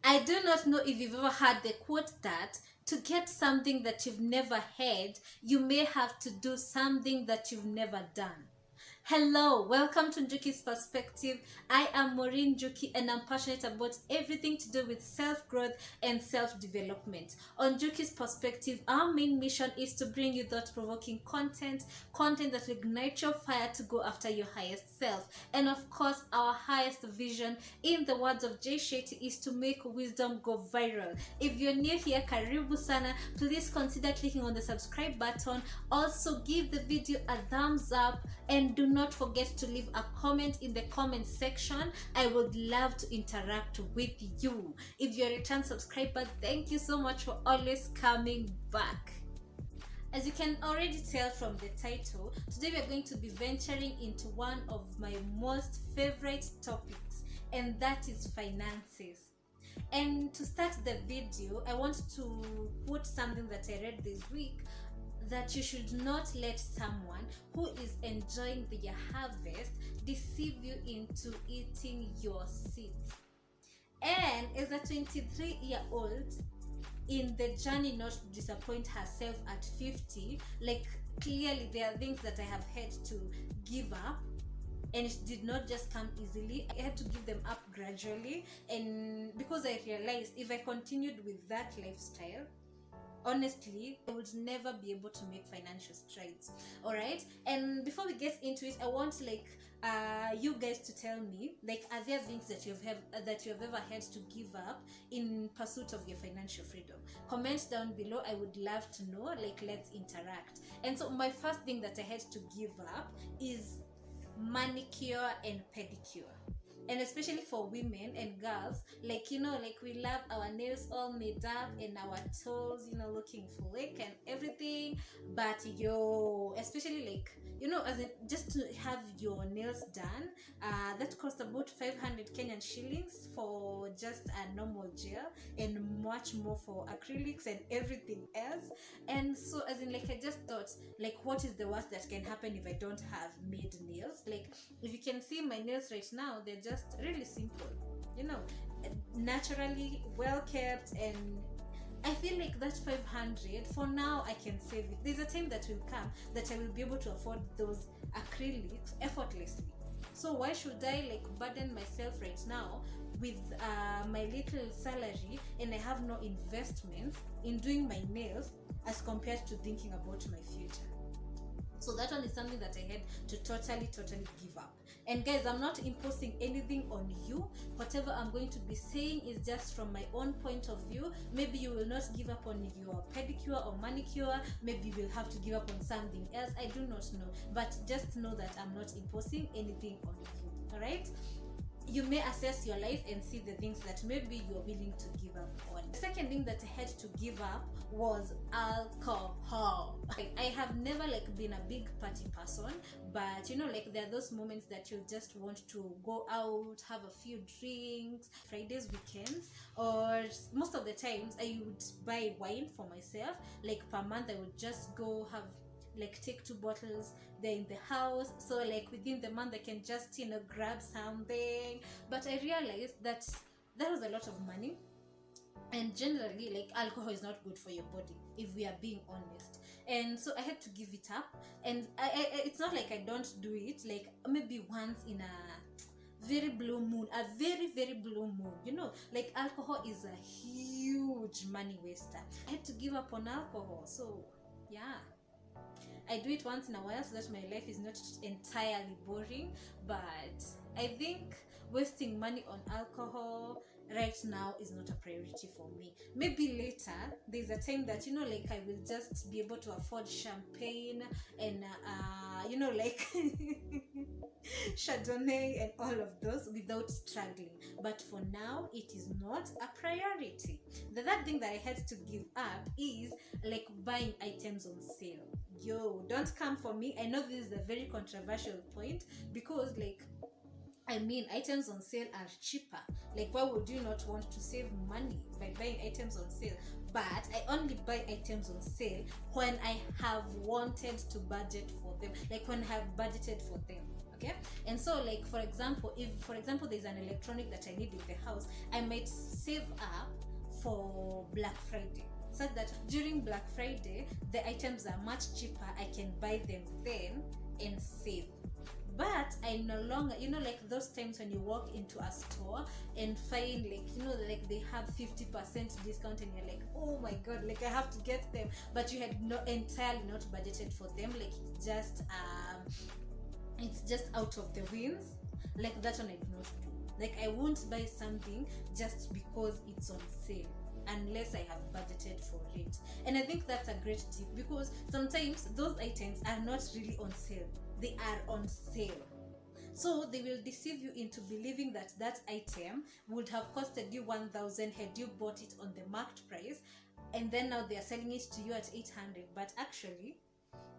I do not know if you've ever heard the quote that to get something that you've never had, you may have to do something that you've never done. Hello, welcome to NJUKI'S Perspective. I am Maureen Njuki and I'm passionate about everything to do with self-growth and self-development. On NJUKI'S Perspective, our main mission is to bring you thought-provoking content that will ignite your fire to go after your highest self. And of course, our highest vision, in the words of Jay Shetty, is to make wisdom go viral. If you're new here, karibu sana. Please consider clicking on the subscribe button. Also, give the video a thumbs up and do not forget to leave a comment in the comment section. I would love to interact with you. If you're a return subscriber, thank you so much for always coming back. As you can already tell from the title, today we are going to be venturing into one of my most favorite topics, and that is finances. And to start the video, I want to quote something that I read this week, that you should not let someone who is enjoying their harvest deceive you into eating your seeds. And as a 23-year-old in the journey not to disappoint herself at 50, like clearly there are things that I have had to give up, and it did not just come easily. I had to give them up gradually, and because I realized if I continued with that lifestyle, honestly, I would never be able to make financial strides. All right, and before we get into it, I want you guys to tell me, are there things that you have ever had to give up in pursuit of your financial freedom? Comment down below. I would love to know. Let's interact. And so my first thing that I had to give up is manicure and pedicure. And especially for women and girls, we love our nails all made up and our toes, looking slick and everything. But especially as in just to have your nails done, that costs about 500 Kenyan shillings for just a normal gel, and much more for acrylics and everything else. And so I just thought, what is the worst that can happen if I don't have made nails? If you can see my nails right now, they're just really simple, naturally well kept, and I feel like that 500 for now I can save it. There's a time that will come that I will be able to afford those acrylics effortlessly. So why should I burden myself right now with my little salary, and I have no investments in doing my nails as compared to thinking about my future? So that one is something that I had to totally give up. And guys, I'm not imposing anything on you. Whatever I'm going to be saying is just from my own point of view. Maybe you will not give up on your pedicure or manicure. Maybe you will have to give up on something else. I do not know. But just know that I'm not imposing anything on you. All right? You may assess your life and see the things that maybe you're willing to give up on. The second thing that I had to give up was alcohol. I have never been a big party person, but there are those moments that you just want to go out, have a few drinks, Fridays, weekends, or most of the times I would buy wine for myself. Per month I would just go have take 2 bottles, they're in the house, so within the month I can just grab something. But I realized that was a lot of money, and generally alcohol is not good for your body, if we are being honest. And so I had to give it up, and it's not I don't do it, maybe once in a very blue moon, a very blue moon. Alcohol is a huge money waster. I had to give up on alcohol. So yeah, I do it once in a while so that my life is not entirely boring. But I think wasting money on alcohol right now is not a priority for me. Maybe later, there's a time that I will just be able to afford champagne and Chardonnay and all of those without struggling. But for now, it is not a priority. The third thing that I had to give up is buying items on sale. Don't come for me. I know this is a very controversial point, because items on sale are cheaper. Why would you not want to save money by buying items on sale? But I only buy items on sale when I have wanted to budget for them, like when I have budgeted for them. Okay, and so like for example, if there's an electronic that I need in the house, I might save up for Black Friday, such that during Black Friday the items are much cheaper. I can buy them then and save. But I no longer, like those times when you walk into a store and find like they have 50% discount and you're like, oh my god, like I have to get them, but you had entirely not budgeted for them, like it's just out of the winds. Like that one I do not do. Like I won't buy something just because it's on sale unless I have budgeted for it. And I think that's a great tip, because sometimes those items are not really on sale, they are on sale. So they will deceive you into believing that that item would have costed you 1,000 had you bought it on the marked price, and then now they are selling it to you at 800, but actually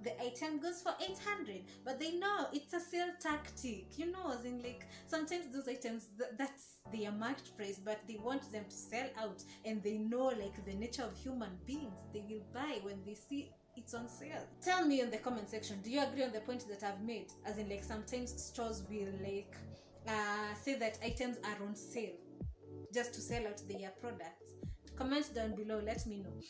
the item goes for 800, but they know it's a sale tactic, as in like sometimes those items that's their marked price, but they want them to sell out, and they know like the nature of human beings, they will buy when they see it's on sale. Tell me in the comment section, do you agree on the point that I've made, as in like sometimes stores will like say that items are on sale just to sell out their products? Comment down below, let me know.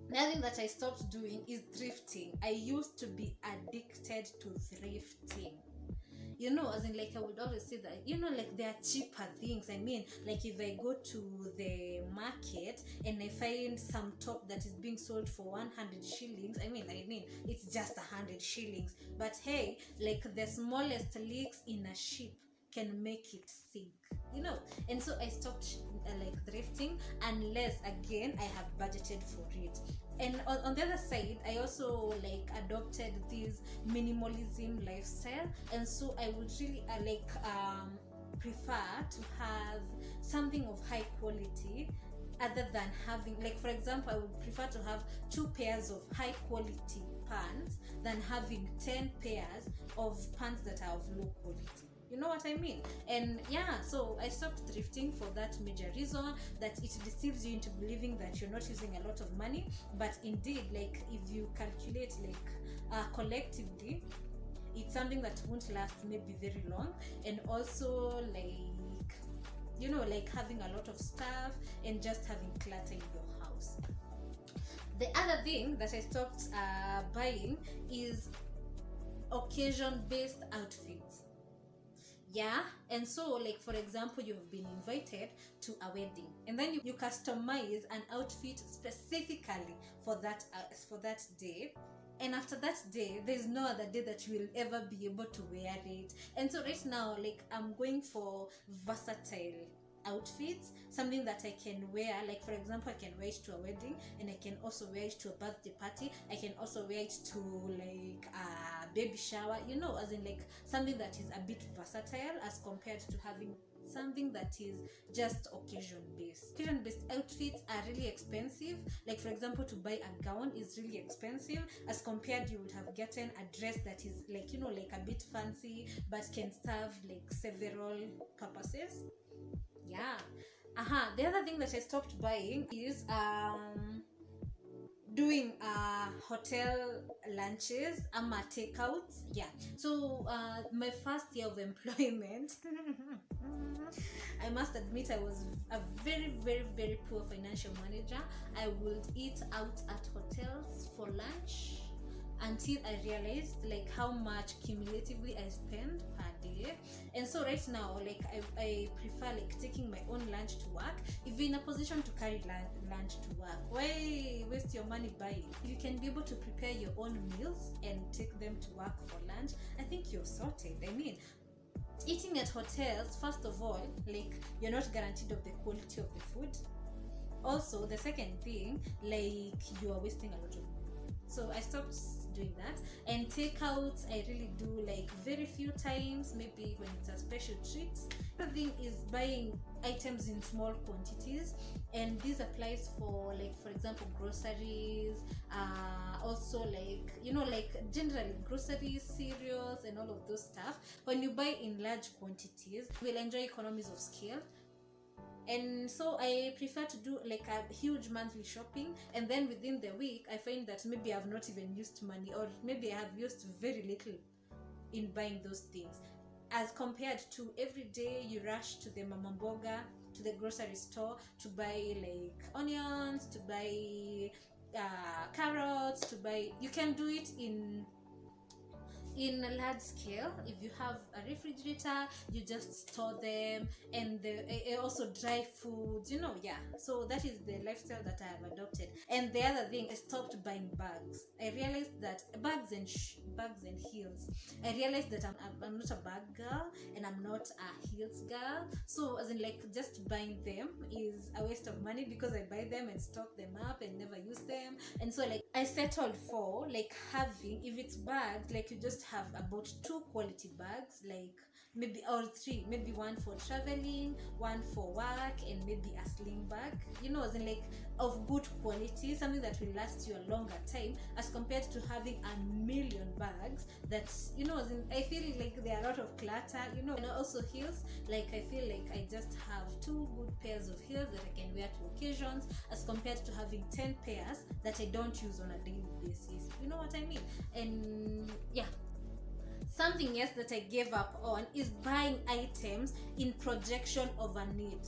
Another thing that I stopped doing is thrifting. I used to be addicted to thrifting. As in like I would always say that, like there are cheaper things. I mean, like if I go to the market and I find some top that is being sold for 100 shillings, I mean, it's just 100 shillings. But hey, like the smallest leaks in a ship can make it sink, and so I stopped like thrifting unless again I have budgeted for it. And on the other side, I also like adopted this minimalism lifestyle, and so I would really prefer to have something of high quality other than having, like for example, I would prefer to have 2 pairs of high quality pants than having 10 pairs of pants that are of low quality. You know what I mean? And yeah, so I stopped thrifting for that major reason, that it deceives you into believing that you're not using a lot of money, but indeed, like if you calculate like collectively, it's something that won't last maybe very long. And also like like having a lot of stuff and just having clutter in your house. The other thing that I stopped buying is occasion-based outfits. Yeah, and so like for example, you've been invited to a wedding, and then you customize an outfit specifically for that day, and after that day there's no other day that you will ever be able to wear it. And so right now, like I'm going for versatile outfits, something that I can wear. Like for example, I can wear it to a wedding, and I can also wear it to a birthday party. I can also wear it to like a baby shower, as in like something that is a bit versatile as compared to having something that is just occasion-based. Occasion-based outfits are really expensive. Like for example, to buy a gown is really expensive as compared you would have gotten a dress that is like like a bit fancy but can serve like several purposes. Yeah. The other thing that I stopped buying is doing hotel lunches, takeouts. Yeah. So my first year of employment, I must admit I was a very, very, very poor financial manager. I would eat out at hotels for lunch until I realized like how much cumulatively I spend per day. And so right now, like I prefer like taking my own lunch to work. If you're in a position to carry lunch to work, why waste your money buying? If you can be able to prepare your own meals and take them to work for lunch, I think you're sorted. I mean, eating at hotels, first of all, like you're not guaranteed of the quality of the food. Also, the second thing, like you are wasting a lot of money. So I stopped doing that. And takeouts, I really do like very few times, maybe when it's a special treat. The thing is buying items in small quantities, and this applies for like for example groceries, also like like generally groceries, cereals and all of those stuff. When you buy in large quantities, you will enjoy economies of scale. And so I prefer to do like a huge monthly shopping, and then within the week I find that maybe I've not even used money, or maybe I have used very little in buying those things, as compared to every day you rush to the mama mboga, to the grocery store to buy like onions, to buy carrots, to buy. You can do it in a large scale. If you have a refrigerator, you just store them, and also dry foods, yeah. So that is the lifestyle that I have adopted. And the other thing, I stopped buying bags. I realized that bags and heels, I realized that I'm not a bag girl, and I'm not a heels girl. So as in, like, just buying them is a waste of money, because I buy them and stock them up and never use them. And so, like, I settled for like having, if it's bags, like, you just have about 2 quality bags, like maybe, or 3, maybe one for traveling, one for work, and maybe a sling bag, as in, like, of good quality, something that will last you a longer time, as compared to having a million bags that, as in, I feel like there are a lot of clutter, and also heels. Like, I feel like I just have 2 good pairs of heels that I can wear to occasions, as compared to having 10 pairs that I don't use on a daily basis. You know what I mean? And yeah. Something else that I gave up on is buying items in projection of a need.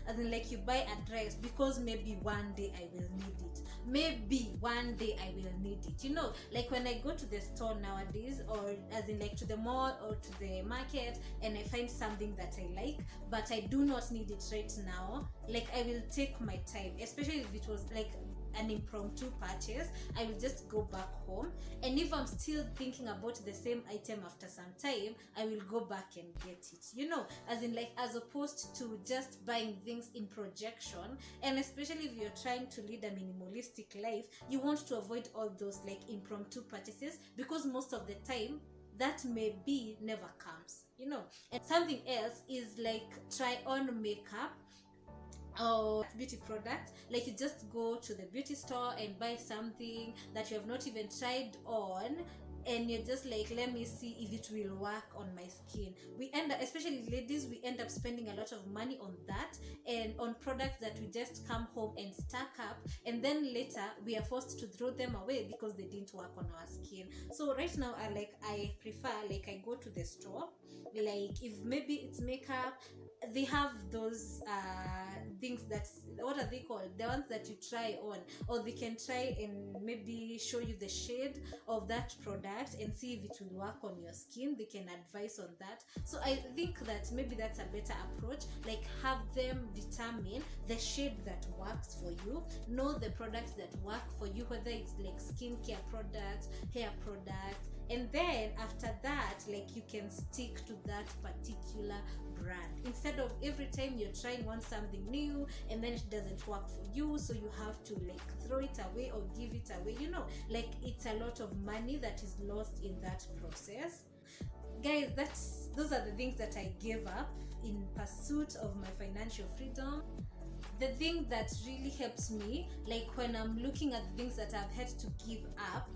As in, like, you buy a dress because maybe one day I will need it. Maybe one day I will need it. Like, when I go to the store nowadays, or as in, like, to the mall or to the market, and I find something that I like, but I do not need it right now, like, I will take my time, especially if it was like an impromptu purchase. I will just go back home, and if I'm still thinking about the same item after some time, I will go back and get it, as in, like, as opposed to just buying things in projection. And especially if you're trying to lead a minimalistic life, you want to avoid all those, like, impromptu purchases, because most of the time that maybe never comes. And something else is, like, try on makeup or beauty products. Like, you just go to the beauty store and buy something that you have not even tried on, and you're just like, let me see if it will work on my skin. We end up, especially ladies, we end up spending a lot of money on that, and on products that we just come home and stack up, and then later we are forced to throw them away because they didn't work on our skin. So right now, I prefer, like, I go to the store, like, if maybe it's makeup, they have those things that, what are they called, the ones that you try on, or they can try and maybe show you the shade of that product and see if it will work on your skin. They can advise on that. So I think that maybe that's a better approach. Like, have them determine the shade that works for you, know the products that work for you, whether it's like skincare products, hair products, and then after that, like, you can stick to that particular brand, instead of every time you're trying on something new and then it doesn't work for you, so you have to, like, throw it away or give it away. Like, it's a lot of money that is lost in that process. Guys, those are the things that I gave up in pursuit of my financial freedom. The thing that really helps me, like, when I'm looking at the things that I've had to give up,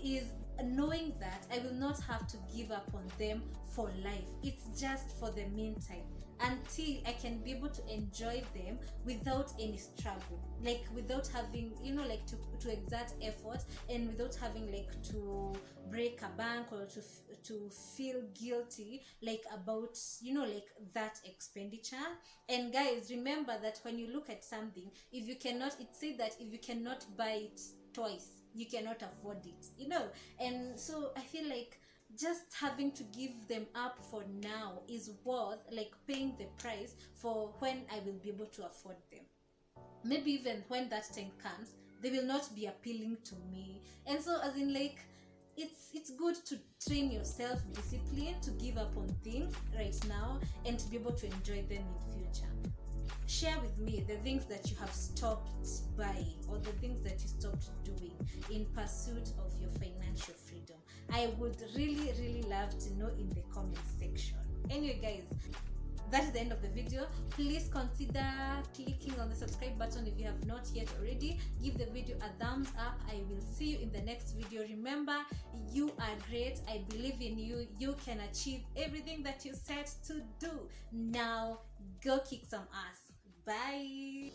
is knowing that I will not have to give up on them for life. It's just for the meantime, until I can be able to enjoy them without any struggle, like, without having, like, to exert effort, and without having, like, to break a bank, or to feel guilty, like, about, like, that expenditure. And guys, remember that when you look at something, if you cannot, it said that if you cannot buy it twice, you cannot afford it, and so I feel like just having to give them up for now is worth, like, paying the price for when I will be able to afford them. Maybe even when that time comes, they will not be appealing to me. And so, as in, like, it's good to train your self-discipline to give up on things right now and to be able to enjoy them in future. Share with me the things that you have stopped buying, or the things that you stopped doing in pursuit of your financial freedom. I would really, really love to know in the comment section. Anyway, guys, that's the end of the video. Please consider clicking on the subscribe button if you have not yet already. Give the video a thumbs up. I will see you in the next video. Remember, you are great. I believe in you. You can achieve everything that you set to do. Now, go kick some ass. Bye.